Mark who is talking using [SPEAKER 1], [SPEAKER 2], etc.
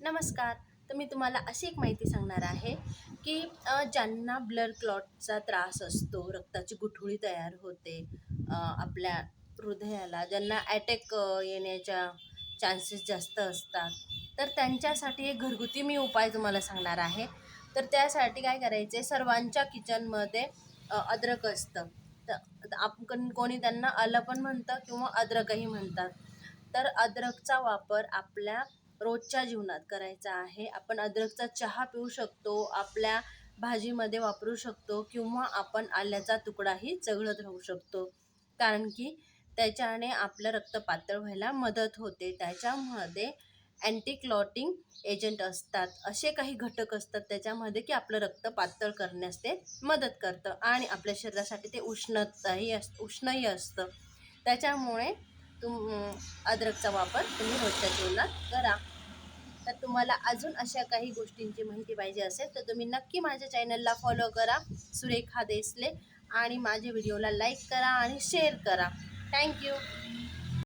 [SPEAKER 1] नमस्कार. तर मी तुम्हाला अशी एक माहिती सांगणार आहे, की ज्यांना ब्लड क्लॉटचा त्रास असतो, रक्ताची गुठळी तयार होते आपल्या हृदयाला, ज्यांना अटॅक येण्याच्या चान्सेस जास्त असतात, तर त्यांच्यासाठी एक घरगुती मी उपाय तुम्हाला सांगणार आहे. तर त्यासाठी काय करायचं आहे, सर्वांच्या किचनमध्ये अद्रक असतं. तर आपण कोणी त्यांना आलं पण म्हणतं किंवा अद्रकही म्हणतात. तर अद्रकचा वापर आपल्या रोजच्या जीवनात करायचा आहे. आपण अद्रकचा चहा पिऊ शकतो, आपल्या भाजीमध्ये वापरू शकतो किंवा आपण आल्याचा तुकडाही चघळत राहू शकतो. कारण की त्याच्याने आपलं रक्त पातळ व्हायला मदत होते. त्याच्यामध्ये अँटी क्लॉटिंग एजंट असतात. असे काही घटक असतात त्याच्यामध्ये, की आपलं रक्त पातळ करण्यास ते मदत करतं आणि आपल्या शरीरासाठी ते उष्णही असतं. त्याच्यामुळे अद्रकचा वापर तुम्ही रोजच्या जीवनात करा. तर तुम्हाला अजून अशा काही गोष्टींची माहिती पाहिजे असेल तर तुम्ही नक्की माझ्या चॅनलला फॉलो करा, सुरेखा देसले, आणि माझ्या व्हिडिओला लाईक करा आणि शेअर करा. थँक्यू.